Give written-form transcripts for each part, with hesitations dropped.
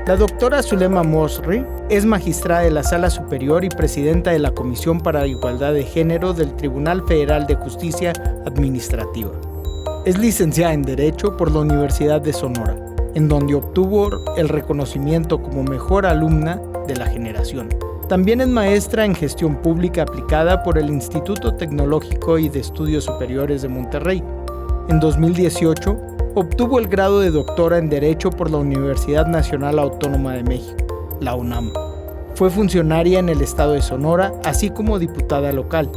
La doctora Zulema Mosri es magistrada de la Sala Superior y presidenta de la Comisión para la Igualdad de Género del Tribunal Federal de Justicia Administrativa. Es licenciada en Derecho por la Universidad de Sonora, en donde obtuvo el reconocimiento como mejor alumna de la generación. También es maestra en Gestión Pública Aplicada por el Instituto Tecnológico y de Estudios Superiores de Monterrey. En 2018, obtuvo el grado de doctora en Derecho por la Universidad Nacional Autónoma de México, la UNAM. Fue funcionaria en el estado de Sonora, así como diputada local.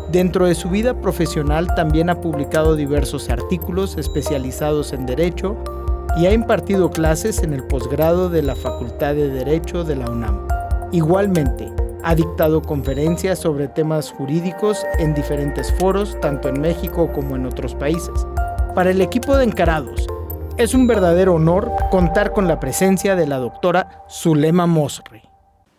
Dentro de su vida profesional también ha publicado diversos artículos especializados en Derecho y ha impartido clases en el posgrado de la Facultad de Derecho de la UNAM. Igualmente, ha dictado conferencias sobre temas jurídicos en diferentes foros, tanto en México como en otros países. Para el equipo de Encarados, es un verdadero honor contar con la presencia de la doctora Zulema Mosri.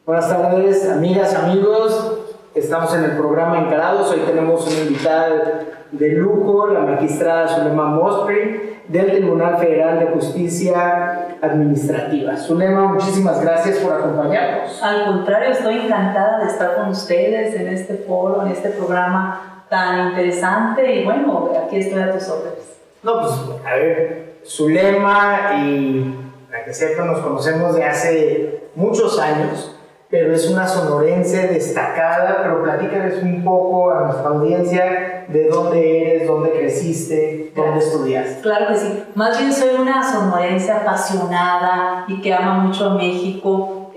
Buenas tardes, amigas, amigos. Estamos en el programa Encarados. Hoy tenemos una invitada de lujo, la magistrada Zulema Mosri, del Tribunal Federal de Justicia Administrativa. Zulema, muchísimas gracias por acompañarnos. Al contrario, estoy encantada de estar con ustedes en este foro, en este programa tan interesante y bueno, aquí estoy a tus órdenes. No, pues, a ver, Zulema y la que sepa, nos conocemos de hace muchos años, pero es una sonorense destacada, pero platícales un poco a nuestra audiencia de dónde eres, dónde creciste, dónde estudiaste. Claro que sí, más bien soy una sonorense apasionada y que ama mucho a México,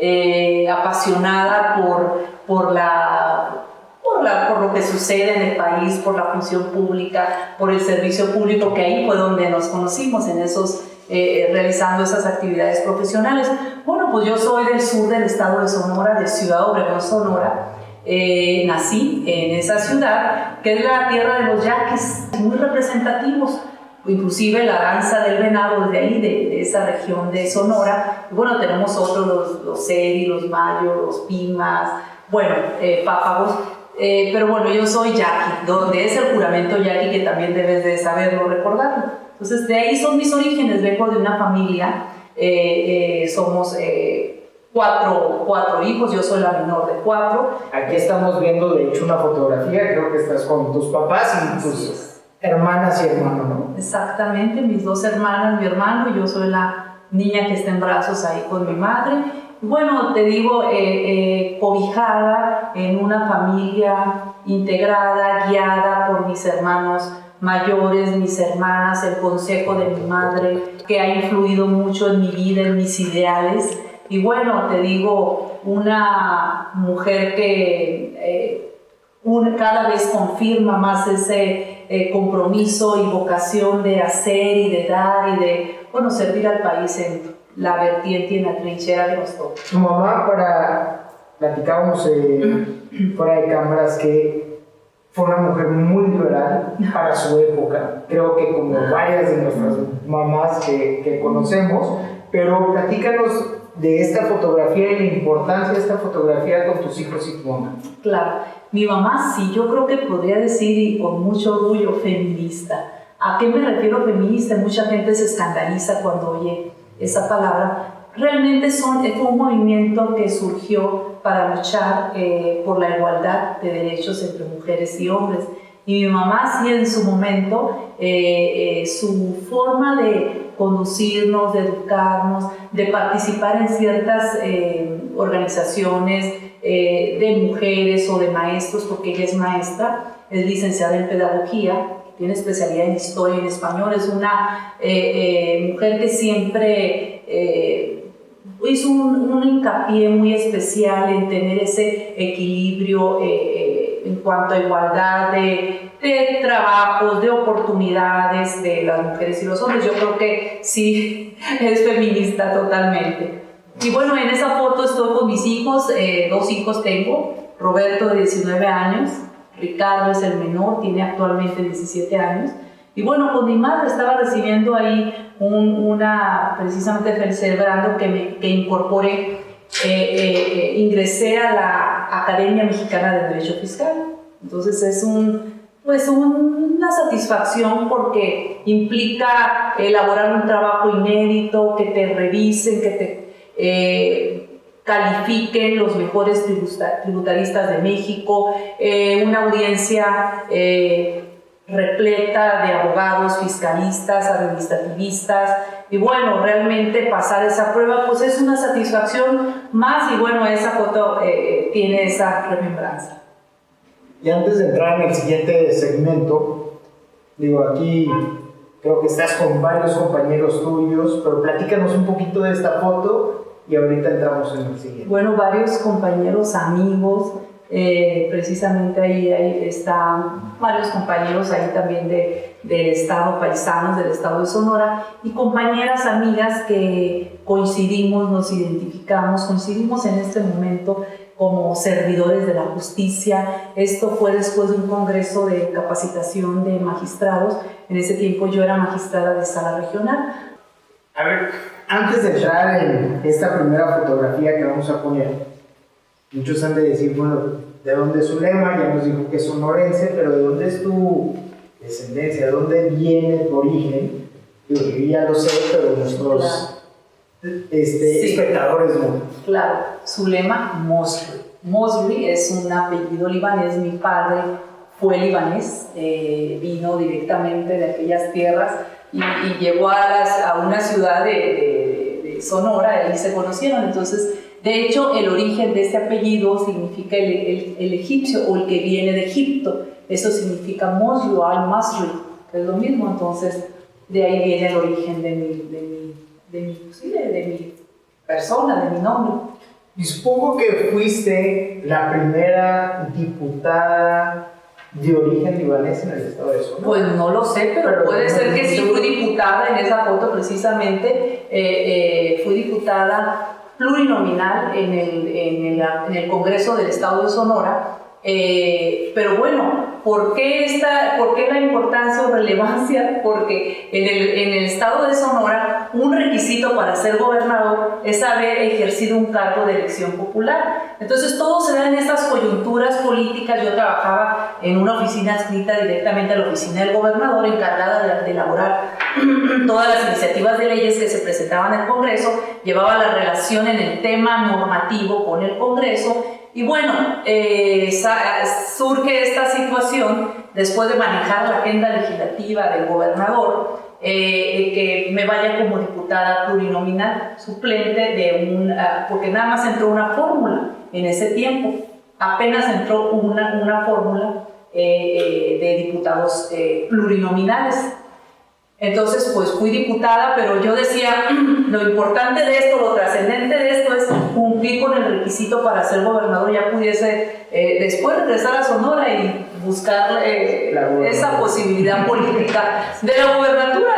apasionada por lo que sucede en el país, por la función pública, por el servicio público, que ahí fue donde nos conocimos, en esos, realizando esas actividades profesionales. Bueno, pues yo soy del sur del estado de Sonora, de Ciudad Obregón, Sonora. Nací en esa ciudad, que es la tierra de los yaquis, muy representativos. Inclusive la danza del venado es de ahí, de esa región de Sonora. Y bueno, tenemos otros, los seri, los mayos, los pimas, bueno, pápagos. Pero bueno, yo soy yaqui, donde es el juramento yaqui, que también debes de saberlo, recordarlo. Entonces, de ahí son mis orígenes. Vengo de una familia, somos cuatro hijos, yo soy la menor de 4. Aquí estamos viendo, de hecho, una fotografía, creo que estás con tus papás y tus hermanas y hermanos, ¿no? Exactamente, mis 2 hermanas, mi hermano, y yo soy la niña que está en brazos ahí con mi madre. Bueno, te digo, cobijada en una familia integrada, guiada por mis hermanos mayores, mis hermanas, el consejo de mi madre, que ha influido mucho en mi vida, en mis ideales. Y bueno, te digo, una mujer que cada vez confirma más ese compromiso y vocación de hacer y de dar y de, bueno, servir al país en la vertiente y en la trinchera que nos toca. Tu mamá, platicábamos fuera de cámaras, que fue una mujer muy liberal para su época, creo que como varias de nuestras mamás que conocemos, pero platícanos de esta fotografía y la importancia de esta fotografía con tus hijos y tu mamá. Claro, mi mamá sí, yo creo que podría decir, y con mucho orgullo, feminista. ¿A qué me refiero feminista? Mucha gente se escandaliza cuando oye esa palabra. Realmente fue un movimiento que surgió para luchar por la igualdad de derechos entre mujeres y hombres. Y mi mamá sí, en su momento, su forma de conducirnos, de educarnos, de participar en ciertas organizaciones de mujeres o de maestros, porque ella es maestra, es licenciada en pedagogía, tiene especialidad en historia y en español, es una mujer que siempre hizo un hincapié muy especial en tener ese equilibrio en cuanto a igualdad de trabajos, de oportunidades de las mujeres y los hombres. Yo creo que sí, es feminista totalmente. Y bueno, en esa foto estoy con mis hijos, 2 hijos tengo, Roberto de 19 años, Ricardo es el menor, tiene actualmente 17 años. Y bueno, con mi madre estaba recibiendo ahí precisamente celebrando que incorporé, ingresé a la Academia Mexicana de Derecho Fiscal. Entonces es una satisfacción porque implica elaborar un trabajo inédito, que te revisen, califiquen los mejores tributaristas de México, una audiencia repleta de abogados, fiscalistas, administrativistas, y bueno, realmente pasar esa prueba pues es una satisfacción más, y bueno, esa foto tiene esa remembranza. Y antes de entrar en el siguiente segmento, digo, aquí creo que estás con varios compañeros tuyos, pero platícanos un poquito de esta foto y ahorita entramos en el siguiente. Bueno, varios compañeros, amigos, precisamente ahí están varios compañeros ahí también del estado, paisanos del estado de Sonora, y compañeras, amigas que coincidimos, nos identificamos, coincidimos en este momento como servidores de la justicia. Esto fue después de un congreso de capacitación de magistrados. En ese tiempo yo era magistrada de sala regional. A ver, antes de entrar en esta primera fotografía que vamos a poner, muchos han de decir, bueno, ¿de dónde es Zulema? Ya nos dijo que es sonorense, pero ¿de dónde es tu descendencia? ¿De dónde viene tu origen? Yo ya lo sé, pero nuestros espectadores no. Claro, Zulema Mosley. Mosley es un apellido libanés. Mi padre fue libanés, vino directamente de aquellas tierras y llegó a una ciudad de Sonora, ahí se conocieron. Entonces, de hecho, el origen de este apellido significa el egipcio, o el que viene de Egipto. Eso significa Mosley o al-Masri, que es lo mismo. Entonces, de ahí viene el origen de mi persona, de mi nombre. Y supongo que fuiste la primera diputada de origen libanés en el estado de Sonora. Pues no lo sé, pero puede ser que sí. Fui diputada en esa foto precisamente. Fui diputada plurinominal en el Congreso del Estado de Sonora, pero bueno, ¿por qué la importancia o relevancia? Porque en el Estado de Sonora un requisito para ser gobernador es haber ejercido un cargo de elección popular. Entonces todo se da en estas coyunturas políticas. Yo trabajaba en una oficina adscrita directamente a la oficina del gobernador, encargada de elaborar todas las iniciativas de leyes que se presentaban en el Congreso, llevaba la relación en el tema normativo con el Congreso. Y bueno, surge esta situación después de manejar la agenda legislativa del gobernador, de que me vaya como diputada plurinominal suplente porque nada más entró una fórmula en ese tiempo, apenas entró una fórmula de diputados plurinominales. Entonces, pues fui diputada, pero yo decía, lo importante de esto, lo trascendente de esto es cumplir con el requisito para ser gobernador. Ya pudiese después regresar a Sonora y buscar esa posibilidad política de la gobernatura,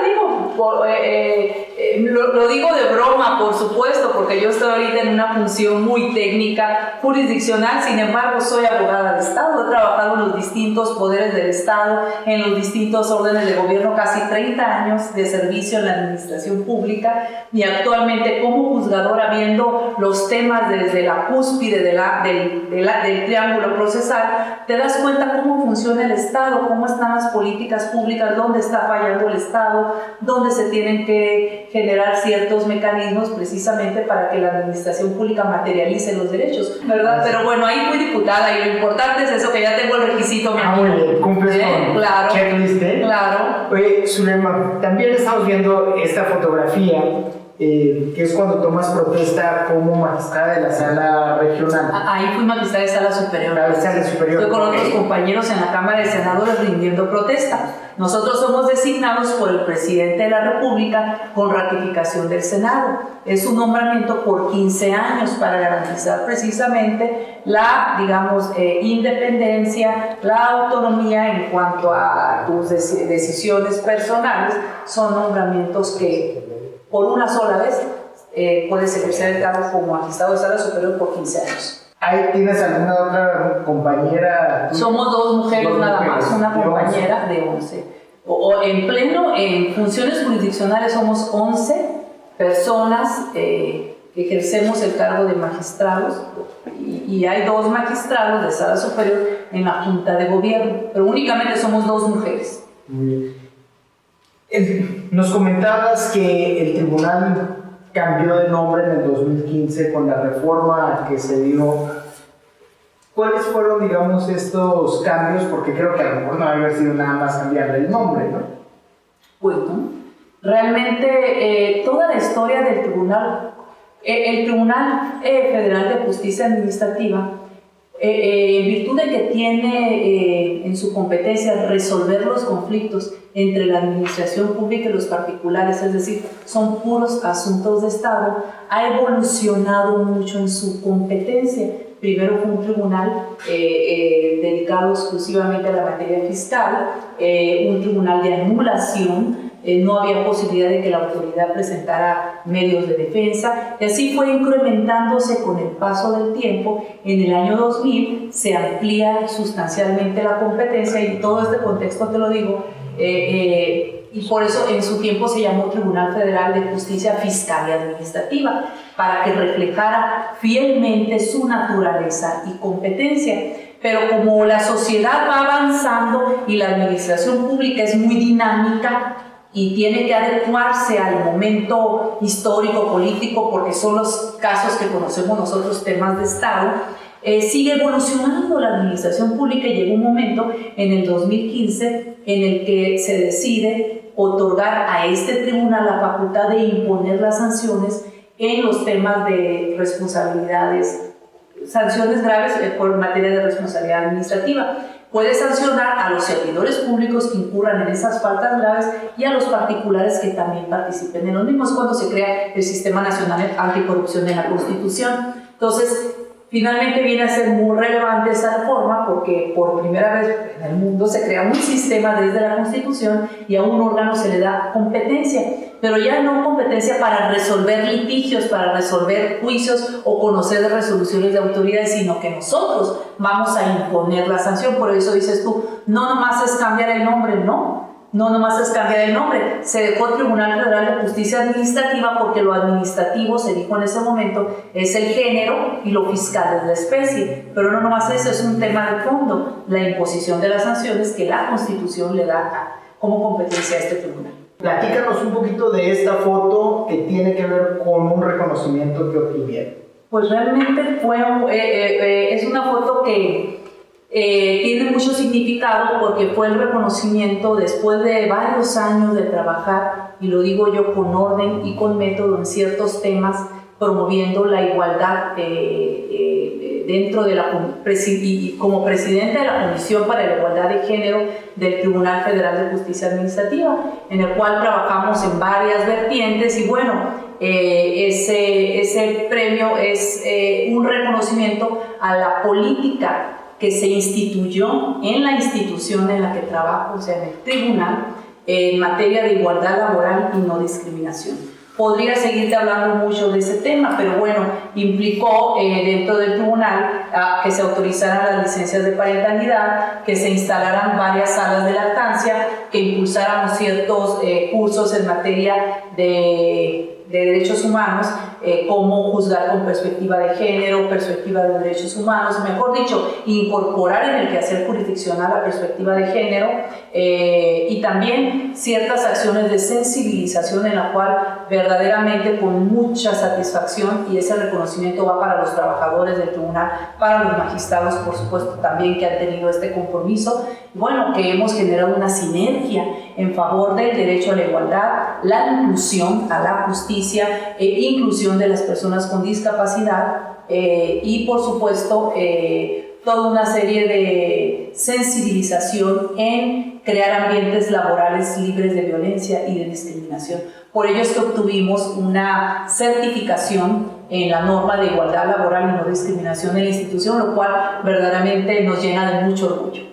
lo digo de broma, por supuesto, porque yo estoy ahorita en una función muy técnica, jurisdiccional. Sin embargo, soy abogada de Estado, he trabajado en los distintos poderes del Estado, en los distintos órdenes de gobierno, casi 30 años de servicio en la administración pública, y actualmente como juzgadora, viendo los temas desde la cúspide del triángulo procesal, te das cuenta cómo funciona el Estado, cómo están las políticas públicas, dónde está fallando el Estado, dónde se tienen que generar ciertos mecanismos precisamente para que la administración pública materialice los derechos, ¿verdad? Pero bueno, ahí fui diputada, y lo importante es eso, que ya tengo el requisito. Muy bien, cumples con claro, checklist, ¿eh? Claro. Oye, Zulema, también estamos viendo esta fotografía, que es cuando tomas protesta como magistrada de la sala regional. Ahí fui magistrada de sala superior. La sala superior. Estoy con otros compañeros en la Cámara de Senadores rindiendo protesta. Nosotros somos designados por el presidente de la República con ratificación del Senado. Es un nombramiento por 15 años para garantizar precisamente la, independencia, la autonomía en cuanto a tus decisiones personales. Son nombramientos que por una sola vez puedes ejercer el cargo como magistrado de sala superior por 15 años. ¿Tienes alguna otra compañera? Somos dos mujeres nada más, una compañera de 11. En funciones jurisdiccionales somos 11 personas que ejercemos el cargo de magistrados, y hay 2 magistrados de sala superior en la Junta de Gobierno, pero únicamente somos 2 mujeres. Muy bien. Nos comentabas que el Tribunal cambió de nombre en el 2015 con la reforma que se dio. ¿Cuáles fueron, digamos, estos cambios? Porque creo que a lo mejor no debe haber sido nada más cambiarle el nombre, ¿no? Bueno, realmente toda la historia del Tribunal, el Tribunal Federal de Justicia Administrativa, en virtud de que tiene en su competencia resolver los conflictos entre la administración pública y los particulares, es decir, son puros asuntos de Estado, ha evolucionado mucho en su competencia. Primero fue un tribunal dedicado exclusivamente a la materia fiscal, un tribunal de anulación. No había posibilidad de que la autoridad presentara medios de defensa, y así fue incrementándose con el paso del tiempo. En el año 2000 se amplía sustancialmente la competencia, y todo este contexto te lo digo, y por eso en su tiempo se llamó Tribunal Federal de Justicia Fiscal y Administrativa, para que reflejara fielmente su naturaleza y competencia. Pero como la sociedad va avanzando y la administración pública es muy dinámica y tiene que adecuarse al momento histórico, político, porque son los casos que conocemos nosotros, temas de Estado, sigue evolucionando la administración pública, y llegó un momento en el 2015 en el que se decide otorgar a este tribunal la facultad de imponer las sanciones en los temas de responsabilidades, sanciones graves por materia de responsabilidad administrativa. Puede sancionar a los servidores públicos que incurran en esas faltas graves y a los particulares que también participen en los mismos, cuando se crea el Sistema Nacional Anticorrupción de la Constitución. Entonces, finalmente viene a ser muy relevante esa reforma, porque por primera vez en el mundo se crea un sistema desde la Constitución y a un órgano se le da competencia, pero ya no competencia para resolver litigios, para resolver juicios o conocer resoluciones de autoridades, sino que nosotros vamos a imponer la sanción. Por eso dices tú, no nomás es cambiar el nombre, no nomás es cambiar el nombre. Se dejó Tribunal Federal de Justicia Administrativa porque lo administrativo, se dijo en ese momento, es el género y lo fiscal es la especie. Pero no nomás eso, es un tema de fondo, la imposición de las sanciones que la Constitución le da como competencia a este tribunal. Platícanos un poquito de esta foto que tiene que ver con un reconocimiento que obtuvieron. Pues realmente es una foto que tiene mucho significado, porque fue el reconocimiento después de varios años de trabajar, y lo digo yo con orden y con método en ciertos temas, promoviendo la igualdad dentro de y como presidente de la Comisión para la Igualdad de Género del Tribunal Federal de Justicia Administrativa, en el cual trabajamos en varias vertientes. Y bueno, ese premio es un reconocimiento a la política que se instituyó en la institución en la que trabajo, o sea, en el tribunal, en materia de igualdad laboral y no discriminación. Podría seguirte hablando mucho de ese tema, pero bueno, implicó dentro del tribunal que se autorizaran las licencias de parentalidad, que se instalaran varias salas de lactancia, que impulsáramos ciertos cursos en materia de derechos humanos, cómo juzgar con perspectiva de género, perspectiva de derechos humanos, mejor dicho, incorporar en el quehacer jurisdiccional la perspectiva de género, y también ciertas acciones de sensibilización en la cual verdaderamente con mucha satisfacción, y ese reconocimiento va para los trabajadores del tribunal, para los magistrados, por supuesto, también, que han tenido este compromiso, bueno, que hemos generado una sinergia en favor del derecho a la igualdad, la inclusión a la justicia, inclusión de las personas con discapacidad, y por supuesto toda una serie de sensibilización en crear ambientes laborales libres de violencia y de discriminación. Por ello es que obtuvimos una certificación en la norma de igualdad laboral y no discriminación en la institución, lo cual verdaderamente nos llena de mucho orgullo.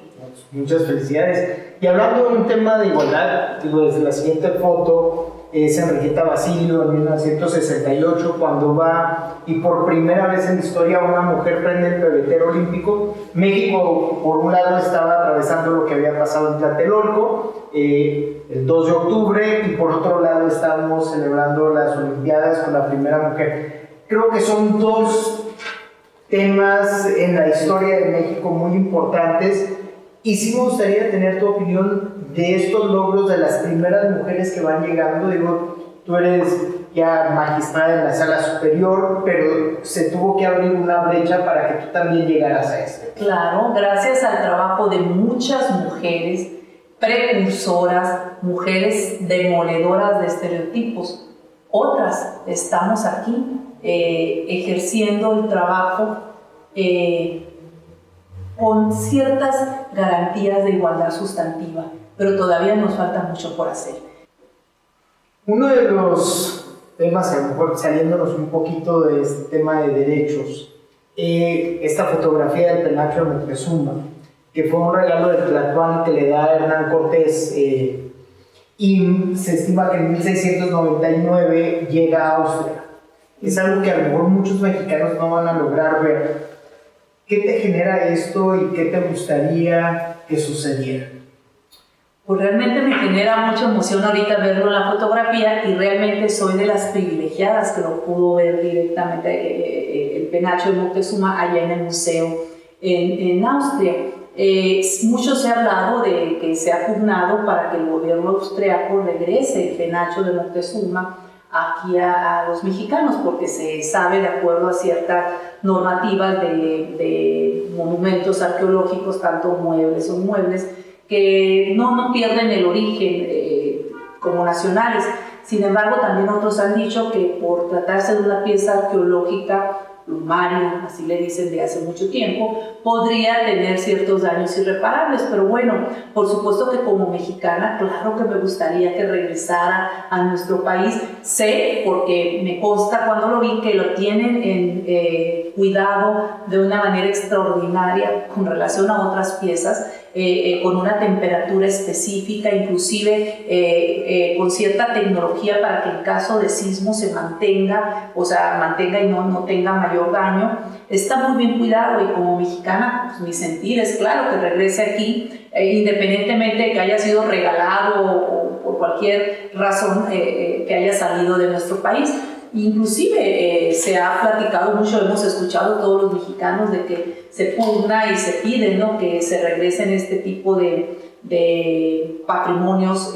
Muchas felicidades. Y hablando de un tema de igualdad, digo, desde la siguiente foto es Enriqueta Basilio en 1968, cuando va y por primera vez en la historia una mujer prende el pebetero olímpico. México, por un lado, estaba atravesando lo que había pasado en Tlatelolco el 2 de octubre, y por otro lado estábamos celebrando las Olimpiadas con la primera mujer. Creo que son dos temas en la historia de México muy importantes, y sí me gustaría tener tu opinión de estos logros de las primeras mujeres que van llegando. Digo, tú eres ya magistrada en la sala superior, pero se tuvo que abrir una brecha para que tú también llegaras a esto. Claro, gracias al trabajo de muchas mujeres precursoras, mujeres demoledoras de estereotipos. Otras estamos aquí ejerciendo el trabajo con ciertas garantías de igualdad sustantiva, pero todavía nos falta mucho por hacer. Uno de los temas, a lo mejor saliéndonos un poquito de este tema de derechos, esta fotografía del penacho de Moctezuma, que fue un regalo de Tlatuán que le da a Hernán Cortés, y se estima que en 1699 llega a Austria. Es algo que a lo mejor muchos mexicanos no van a lograr ver. ¿Qué te genera esto y qué te gustaría que sucediera? Pues realmente me genera mucha emoción ahorita verlo en la fotografía, y realmente soy de las privilegiadas que lo pudo ver directamente el penacho de Moctezuma allá en el museo en Austria. Mucho se ha hablado de que se ha pugnado para que el gobierno austriaco regrese el penacho de Moctezuma aquí a los mexicanos, porque se sabe, de acuerdo a ciertas normativas de monumentos arqueológicos, tanto muebles o inmuebles, que no pierden el origen como nacionales. Sin embargo, también otros han dicho que por tratarse de una pieza arqueológica plumaria, así le dicen de hace mucho tiempo, podría tener ciertos daños irreparables. Pero bueno, por supuesto que como mexicana, claro que me gustaría que regresara a nuestro país. Sé, porque me consta cuando lo vi, que lo tienen en cuidado de una manera extraordinaria con relación a otras piezas, con una temperatura específica, inclusive con cierta tecnología para que en caso de sismo se mantenga, y no tenga mayor daño. Está muy bien cuidado, y como mexicana, pues, mi sentir es claro que regrese aquí, independientemente de que haya sido regalado o por cualquier razón que haya salido de nuestro país. Inclusive se ha platicado mucho, hemos escuchado todos los mexicanos de que se pugna y se pide, ¿no?, que se regresen este tipo de patrimonios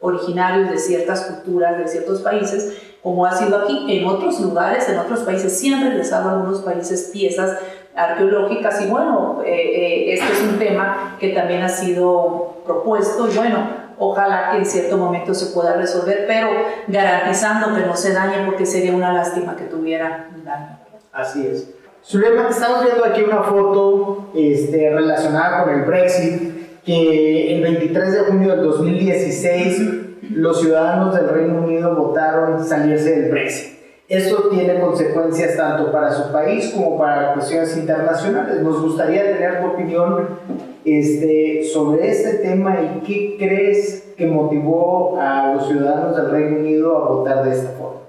originarios de ciertas culturas, de ciertos países, como ha sido aquí. En otros lugares, en otros países, sí han regresado a algunos países piezas arqueológicas, y bueno, este es un tema que también ha sido propuesto, y bueno, ojalá que en cierto momento se pueda resolver, pero garantizando que no se dañe, porque sería una lástima que tuviera un daño. Así es. Zulema, estamos viendo aquí una foto relacionada con el Brexit, que el 23 de junio del 2016 los ciudadanos del Reino Unido votaron salirse del Brexit. Esto tiene consecuencias tanto para su país como para cuestiones internacionales. Nos gustaría tener tu opinión sobre este tema, y qué crees que motivó a los ciudadanos del Reino Unido a votar de esta forma.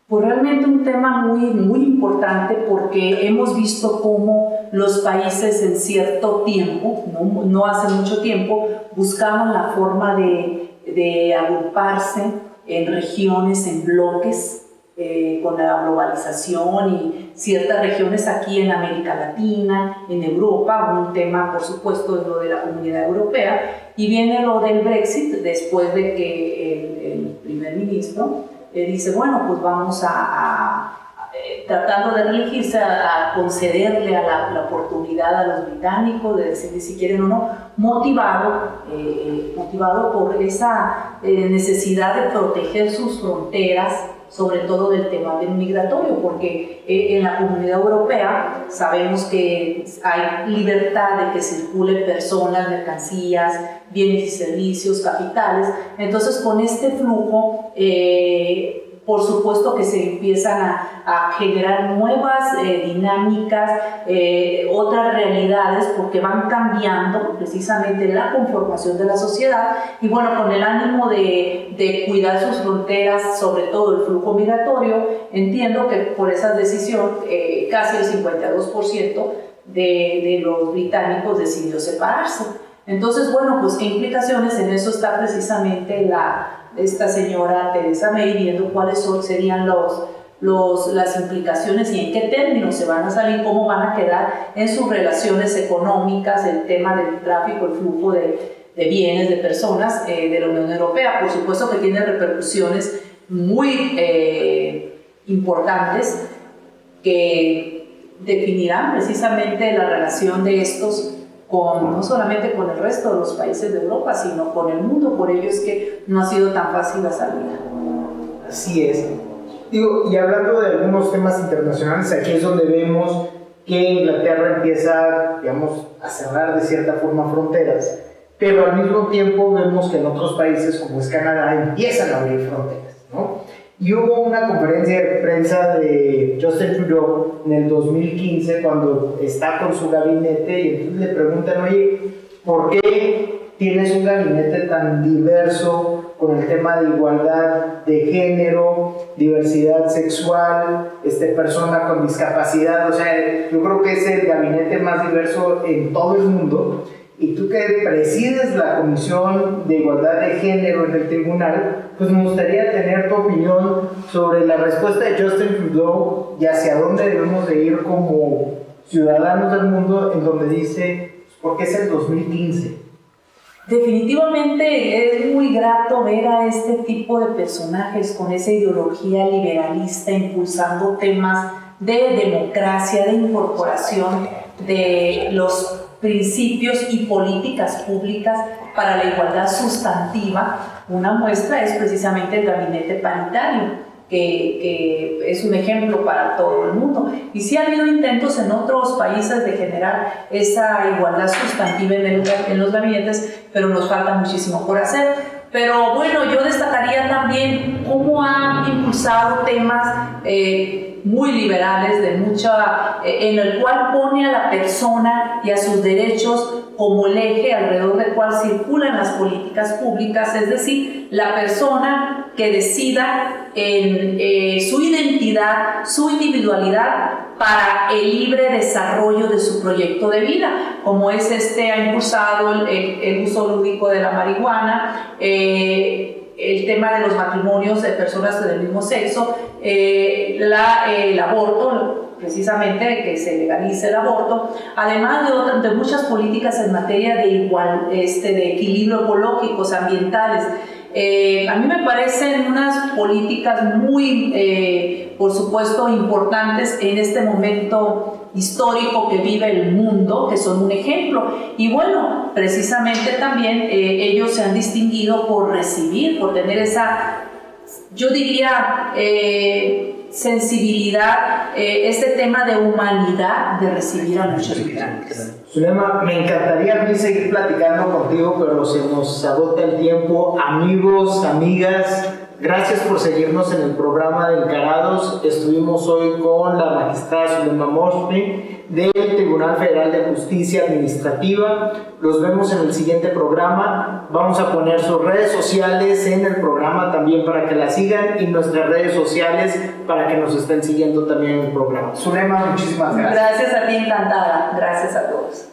Pues realmente un tema muy, muy importante, porque hemos visto cómo los países en cierto tiempo, no hace mucho tiempo, buscaban la forma de agruparse en regiones, en bloques, con la globalización, y ciertas regiones aquí en América Latina, en Europa. Un tema, por supuesto, es lo de la Comunidad Europea, y viene lo del Brexit después de que el primer ministro dice, bueno, pues vamos tratando de reelegirse, a concederle la oportunidad a los británicos de decidir si quieren o no, motivado por esa necesidad de proteger sus fronteras, sobre todo del tema del migratorio, porque en la Comunidad Europea sabemos que hay libertad de que circulen personas, mercancías, bienes y servicios, capitales. Entonces, con este flujo, por supuesto que se empiezan a generar nuevas dinámicas, otras realidades, porque van cambiando precisamente la conformación de la sociedad, y bueno, con el ánimo de cuidar sus fronteras, sobre todo el flujo migratorio, entiendo que por esa decisión casi el 52% de los británicos decidió separarse. Entonces, bueno, pues qué implicaciones en eso está precisamente esta señora Theresa May, viendo cuáles serían las implicaciones y en qué términos se van a salir, cómo van a quedar en sus relaciones económicas, el tema del tráfico, el flujo de bienes, de personas de la Unión Europea. Por supuesto que tiene repercusiones muy importantes que definirán precisamente la relación de estos no solamente con el resto de los países de Europa, sino con el mundo. Por ello es que no ha sido tan fácil la salida. Así es. Digo, y hablando de algunos temas internacionales, aquí es donde vemos que Inglaterra empieza, digamos, a cerrar de cierta forma fronteras, pero al mismo tiempo vemos que en otros países como es Canadá empiezan a abrir fronteras, ¿no? Y hubo una conferencia de prensa de Justin Trudeau en el 2015 cuando está con su gabinete y entonces le preguntan, oye, ¿por qué tienes un gabinete tan diverso con el tema de igualdad de género, diversidad sexual, persona con discapacidad? O sea, yo creo que es el gabinete más diverso en todo el mundo. Y tú que presides la Comisión de Igualdad de Género en el tribunal, pues me gustaría tener tu opinión sobre la respuesta de Justin Trudeau y hacia dónde debemos de ir como ciudadanos del mundo, en donde dice, porque es el 2015. Definitivamente es muy grato ver a este tipo de personajes con esa ideología liberalista impulsando temas de democracia, de incorporación de los principios y políticas públicas para la igualdad sustantiva. Una muestra es precisamente el gabinete paritario, que es un ejemplo para todo el mundo. Y sí ha habido intentos en otros países de generar esa igualdad sustantiva en los gabinetes, pero nos falta muchísimo por hacer. Pero bueno, yo destacaría también cómo ha impulsado temas muy liberales, en el cual pone a la persona y a sus derechos como el eje alrededor del cual circulan las políticas públicas, es decir, la persona que decida en su identidad, su individualidad para el libre desarrollo de su proyecto de vida, como es ha impulsado el uso lúdico de la marihuana, el tema de los matrimonios de personas del mismo sexo, el aborto, precisamente que se legalice el aborto, además de muchas políticas en materia de equilibrio ecológicos, ambientales. A mí me parecen unas políticas muy, por supuesto, importantes en este momento histórico que vive el mundo, que son un ejemplo. Y bueno, precisamente también ellos se han distinguido por tener esa, yo diría, sensibilidad, este tema de humanidad, de recibir a muchos migrantes. Zulema, me encantaría a mí seguir platicando contigo, pero se nos agota el tiempo. Amigos, amigas, gracias por seguirnos en el programa de Encarados. Estuvimos hoy con la magistrada Zulema Moshmi del Tribunal Federal de Justicia Administrativa. Los vemos en el siguiente programa. Vamos a poner sus redes sociales en el programa también para que la sigan y nuestras redes sociales para que nos estén siguiendo también en el programa. Zulema, muchísimas gracias. Gracias a ti, encantada. Gracias a todos.